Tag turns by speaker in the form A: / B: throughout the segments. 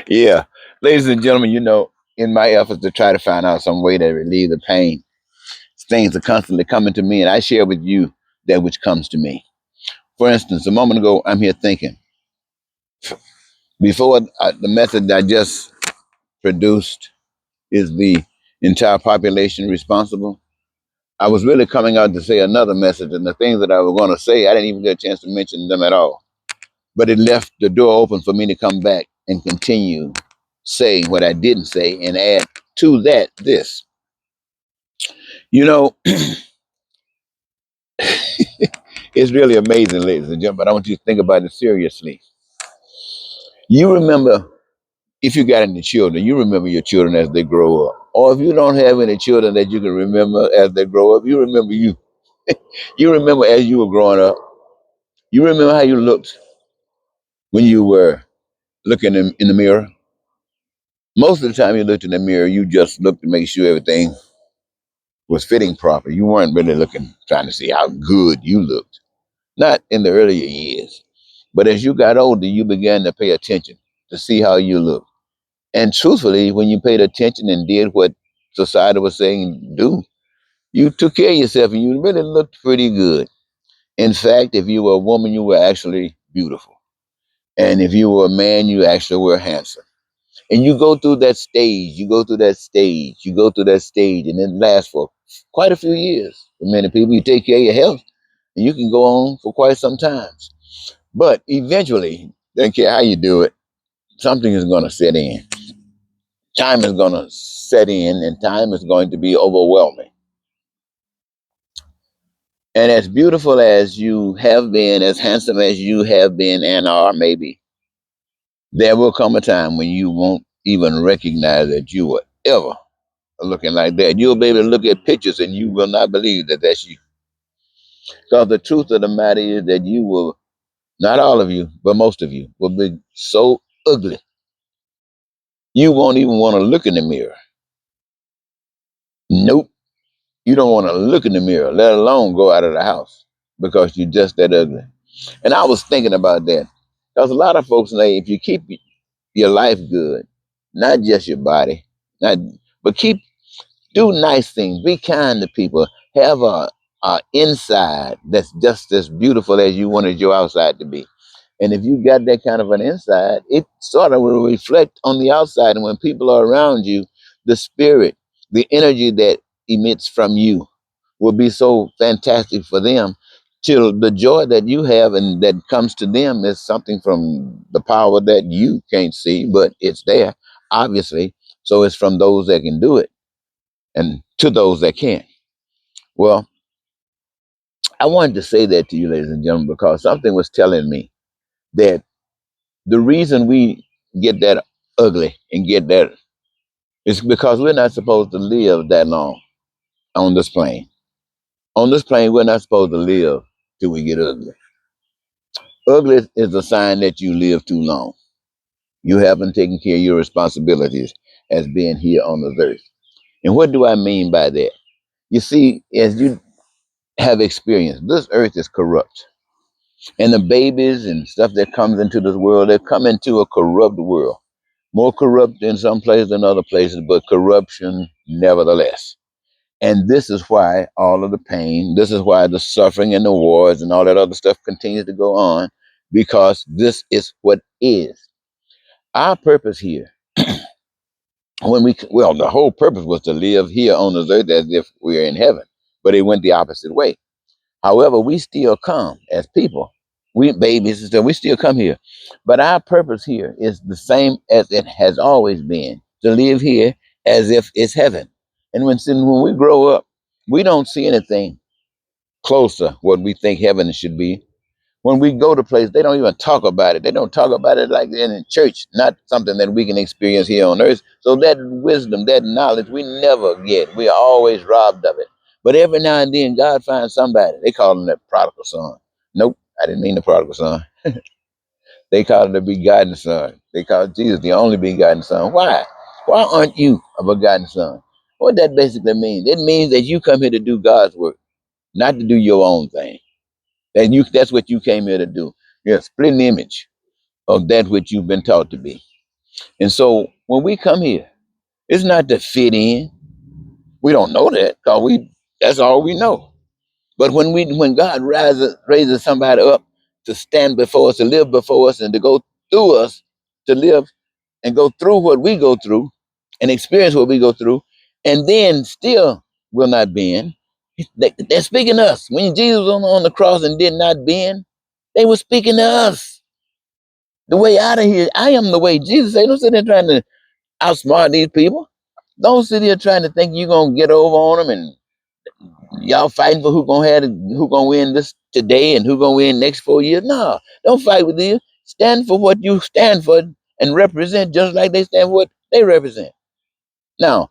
A: Yeah, ladies and gentlemen, in my efforts to try to find out some way to relieve the pain, things are constantly coming to me, and I share with you that which comes to me. For instance, a moment ago, I'm here thinking, before the method I just produced is the entire population responsible, I was really coming out to say another message, and the things that I was going to say, I didn't even get a chance to mention them at all. But it left the door open for me to come back and continue saying what I didn't say and add to that this. You know, it's really amazing, ladies and gentlemen, but I want you to think about it seriously. You remember, if you got any children, you remember your children as they grow up. Or if you don't have any children that you can remember as they grow up, you remember you. You remember as you were growing up. You remember how you looked when you were looking in the mirror. Most of the time you looked in the mirror, you just looked to make sure everything was fitting proper. You weren't really looking, trying to see how good you looked. Not in the earlier years. But as you got older, you began to pay attention to see how you looked. And truthfully, when you paid attention and did what society was saying do, you took care of yourself and you really looked pretty good. In fact, if you were a woman, you were actually beautiful. And if you were a man, you actually were handsome. And you go through that stage, you go through that stage, you go through that stage, and it lasts for quite a few years. For many people, you take care of your health, and you can go on for quite some times. But eventually, don't care how you do it, something is going to set in. Time is going to set in, and time is going to be overwhelming. And as beautiful as you have been, as handsome as you have been and are, maybe, there will come a time when you won't even recognize that you were ever looking like that. You'll be able to look at pictures and you will not believe that that's you. Because the truth of the matter is that you will, not all of you, but most of you, will be so ugly. You won't even want to look in the mirror. Nope. You don't want to look in the mirror, let alone go out of the house because you're just that ugly. And I was thinking about that. Because a lot of folks say if you keep your life good, not just your body, not but do nice things, be kind to people, have a inside that's just as beautiful as you wanted your outside to be. And if you got that kind of an inside, it sort of will reflect on the outside. And when people are around you, the spirit, the energy that emits from you will be so fantastic for them till the joy that you have and that comes to them is something from the power that you can't see, but it's there, obviously. So it's from those that can do it and to those that can't. Well, I wanted to say that to you, ladies and gentlemen, because something was telling me that the reason we get that ugly and get that is because we're not supposed to live that long on this plane. On this plane, we're not supposed to live till we get ugly. Ugly is a sign that you live too long. You haven't taken care of your responsibilities as being here on the earth. And what do I mean by that? You see, as you have experienced, this earth is corrupt. And the babies and stuff that comes into this world, they come into a corrupt world. More corrupt in some places than other places, but corruption nevertheless. And this is why all of the pain, this is why the suffering and the wars and all that other stuff continues to go on, because this is what is. Our purpose here, well, the whole purpose was to live here on this earth as if we are in heaven, but it went the opposite way. However, we still come as people. We babies and stuff, we still come here. But our purpose here is the same as it has always been, to live here as if it's heaven. And when we grow up, we don't see anything close to what we think heaven should be. When we go to places, they don't even talk about it. They don't talk about it like they're in church, not something that we can experience here on earth. So that wisdom, that knowledge, we never get. We are always robbed of it. But every now and then, God finds somebody. They call him the prodigal son. Nope, I didn't mean the prodigal son. They call him the begotten son. They call Jesus the only begotten son. Why? Why aren't you a begotten son? What that basically means? It means that you come here to do God's work, not to do your own thing. That's what you came here to do. You're a splitting image. of that which you've been taught to be. And so when we come here, it's not to fit in. We don't know that because that's all we know. But when God raises somebody up to stand before us, to live before us, and to go through us, to live and go through what we go through and experience what we go through, and then still will not bend. They're speaking to us. When Jesus was on the cross and did not bend, they were speaking to us. The way out of here, I am the way. Jesus said, don't sit there trying to outsmart these people. Don't sit here trying to think you're going to get over on them and y'all fighting for who gonna win this today and who gonna win next 4 years. No, don't fight with them. Stand for what you stand for and represent just like they stand for what they represent. Now,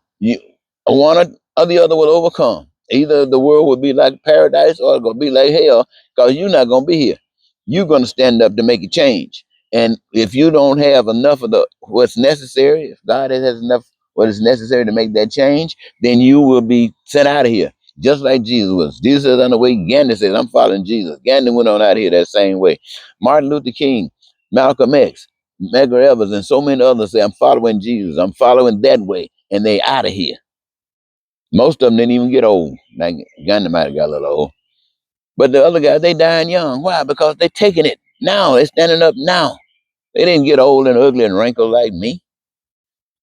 A: one or the other will overcome. Either the world will be like paradise or it's going to be like hell because you're not going to be here. You're going to stand up to make a change. And if you don't have enough of what's necessary, if God has enough what is necessary to make that change, then you will be sent out of here. Just like Jesus was. Jesus is on the way. Gandhi said, I'm following Jesus. Gandhi went on out of here that same way. Martin Luther King, Malcolm X, Medgar Evers, and so many others say, I'm following Jesus. I'm following that way. And they out of here. Most of them didn't even get old. Like Gandhi might have got a little old. But the other guys, they dying young. Why? Because they taking it now. They're standing up now. They didn't get old and ugly and wrinkled like me,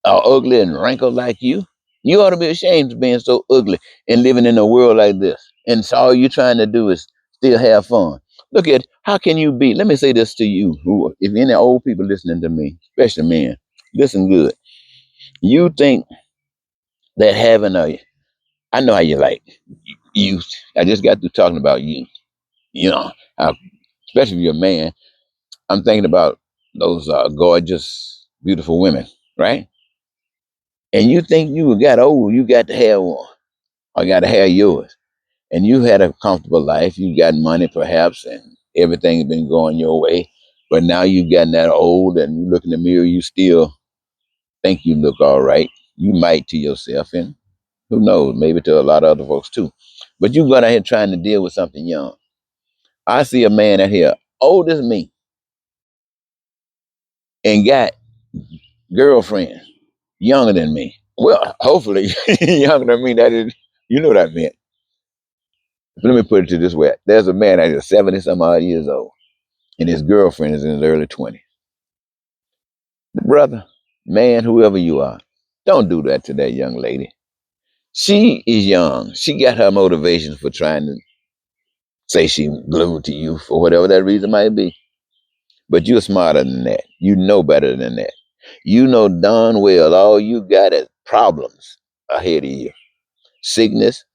A: or ugly and wrinkled like you. You ought to be ashamed of being so ugly and living in a world like this. And so all you're trying to do is still have fun. Look at how can you be? Let me say this to you, who, if any old people listening to me, especially men, listen good. You think that having I know how you like youth. I just got through talking about youth. You know, how, especially if you're a man. I'm thinking about those gorgeous, beautiful women, right? And you think you got old, you got to have one, or got to have yours. And you had a comfortable life. You got money, perhaps, and everything's been going your way. But now you've gotten that old, and you look in the mirror, you still think you look all right. You might to yourself, and who knows, maybe to a lot of other folks too. But you got out here trying to deal with something young. I see a man out here, old as me, and got girlfriend younger than me. Well, hopefully younger than me. That is, you know what I meant. Let me put it to this way: there's a man that is 70 some odd years old, and his girlfriend is in his early 20s. Brother, man, whoever you are, don't do that to that young lady. She is young. She got her motivations for trying to say she glued to you for whatever that reason might be. But you're smarter than that. You know better than that. You know darn well all you got is problems ahead of you. Sickness,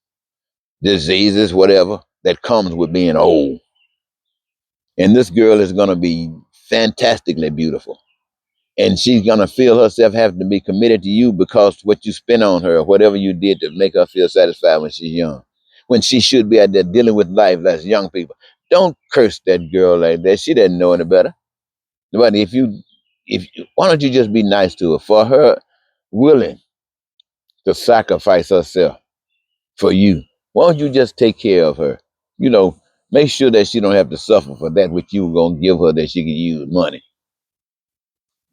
A: diseases, whatever that comes with being old. And this girl is going to be fantastically beautiful. And she's going to feel herself having to be committed to you because what you spent on her, whatever you did to make her feel satisfied when she's young. When she should be out there dealing with life as young people. Don't curse that girl like that. She doesn't know any better. But why don't you just be nice to her for her willing to sacrifice herself for you? Why don't you just take care of her? You know, make sure that she don't have to suffer for that which you were gonna give her that she can use money.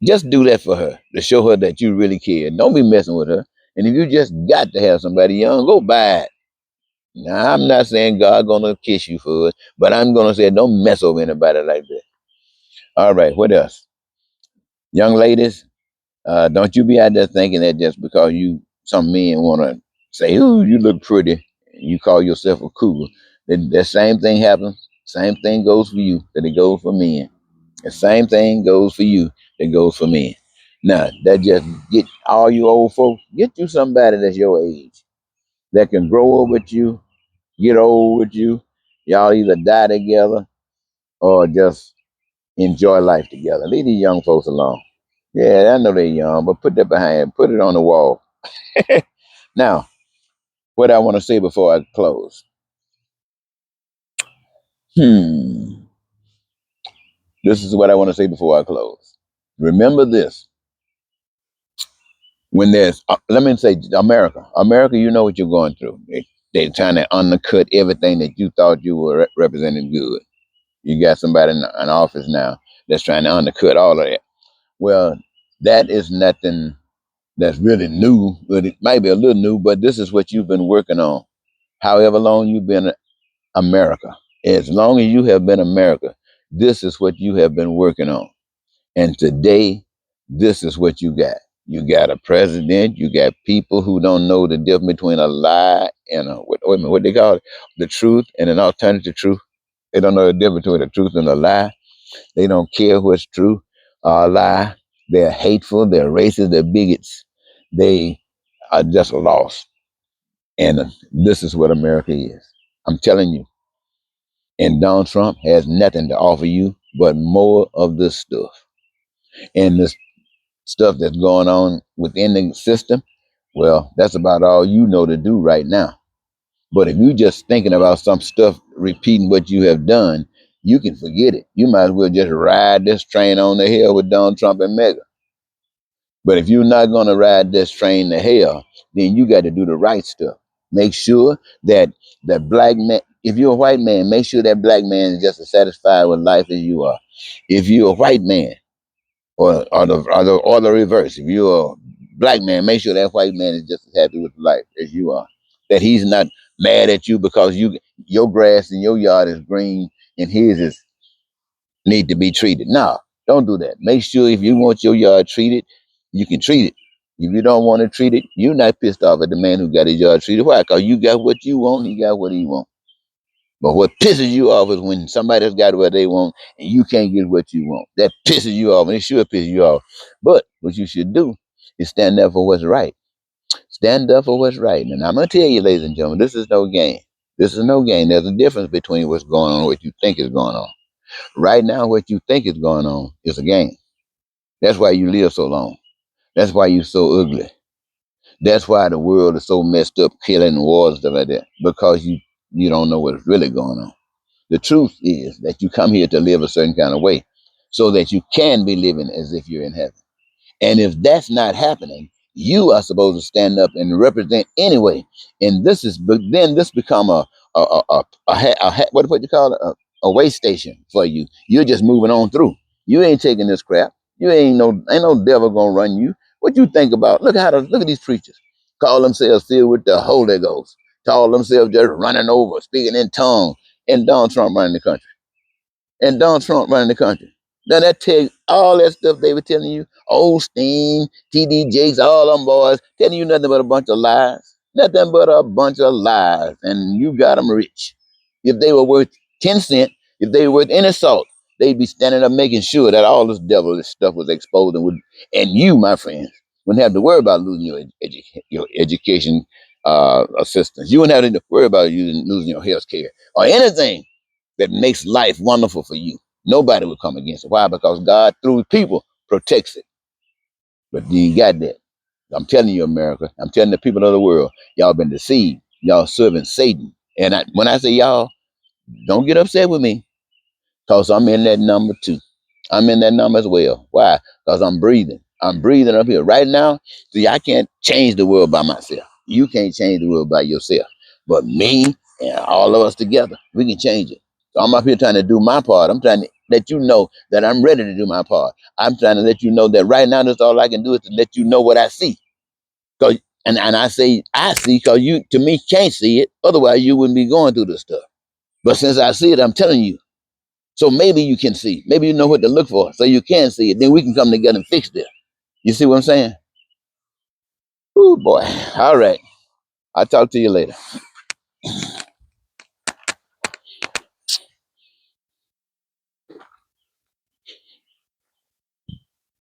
A: Just do that for her to show her that you really care. Don't be messing with her. And if you just got to have somebody young, go buy it. Now, I'm not saying God gonna kiss you for it, but I'm gonna say don't mess over anybody like that. All right, what else? Young ladies, don't you be out there thinking that just because some men want to say, "Ooh, you look pretty," and you call yourself a cougar. That same thing happens. Same thing goes for you. That it goes for men. The same thing goes for you. That goes for men. Now, that just get all you old folks. Get you somebody that's your age that can grow old with you, get old with you. Y'all either die together or just enjoy life together. Leave these young folks alone. Yeah, I know they're young, but put that behind, put it on the wall. Now, what I want to say before I close. Hmm. This is what I want to say before I close. Remember this. When let me say America, you know what you're going through. They're trying to undercut everything that you thought you were representing good. You got somebody in office now that's trying to undercut all of that. Well, that is nothing that's really new, but it might be a little new, but this is what you've been working on. However long you've been America, as long as you have been America, this is what you have been working on. And today, this is what you got. You got a president, you got people who don't know the difference between a lie and wait a minute, what they call it? The truth and an alternative truth. They don't know the difference between the truth and a lie. They don't care what's true or a lie. They're hateful, they're racist, they're bigots. They are just lost. And this is what America is. I'm telling you. And Donald Trump has nothing to offer you but more of this stuff. And this stuff that's going on within the system, well, that's about all you know to do right now. But if you just thinking about some stuff, repeating what you have done, you can forget it. You might as well just ride this train on the hill with Donald Trump and Mega. But if you're not going to ride this train to hell, then you got to do the right stuff. Make sure that that black man, if you're a white man, make sure that black man is just as satisfied with life as you are. If you're a white man, or the reverse, if you're a black man, make sure that white man is just as happy with life as you are. That he's not mad at you because your grass in your yard is green and his is need to be treated. No, don't do that. Make sure if you want your yard treated, you can treat it. If you don't want to treat it, you're not pissed off at the man who got his yard treated. Why? Because you got what you want, he got what he want. But what pisses you off is when somebody else got what they want and you can't get what you want. That pisses you off, and it should piss you off. But what you should do is stand up for what's right. Stand up for what's right. And I'm going to tell you, ladies and gentlemen, this is no game. This is no game. There's a difference between what's going on and what you think is going on. Right now, what you think is going on is a game. That's why you live so long. That's why you're so ugly. That's why the world is so messed up, killing wars and stuff like that. Because you don't know what's really going on. The truth is that you come here to live a certain kind of way so that you can be living as if you're in heaven. And if that's not happening, you are supposed to stand up and represent anyway. And then this become what you call it, a way station for you. You're just moving on through. You ain't taking this crap. You ain't no devil gonna run you. What you think about? Look at these preachers. Call themselves filled with the Holy Ghost. Call themselves just running over, speaking in tongues, and Donald Trump running the country and Donald Trump running the country. Now that tells all that stuff they were telling you, Osteen, TD Jakes, all them boys, telling you nothing but a bunch of lies. Nothing but a bunch of lies. And you got them rich. If they were worth 10 cents, if they were worth any salt, they'd be standing up making sure that all this devilish stuff was exposed. And you, my friends, wouldn't have to worry about losing your education assistance. You wouldn't have to worry about losing your health care or anything that makes life wonderful for you. Nobody will come against it. Why? Because God, through people, protects it. But you ain't got that. I'm telling you, America, I'm telling the people of the world, y'all been deceived. Y'all serving Satan. And when I say y'all, don't get upset with me, because I'm in that number too. I'm in that number as well. Why? Because I'm breathing. I'm breathing up here right now. See, I can't change the world by myself. You can't change the world by yourself. But me and all of us together, we can change it. So I'm up here trying to do my part. I'm trying to let you know that I'm ready to do my part. I'm trying to let you know that right now, that's all I can do is to let you know what I see. Cause, and I say I see because you, to me, can't see it. Otherwise, you wouldn't be going through this stuff. But since I see it, I'm telling you. So maybe you can see. Maybe you know what to look for, so you can see it. Then we can come together and fix this. You see what I'm saying? Oh boy. All right. I'll talk to you later.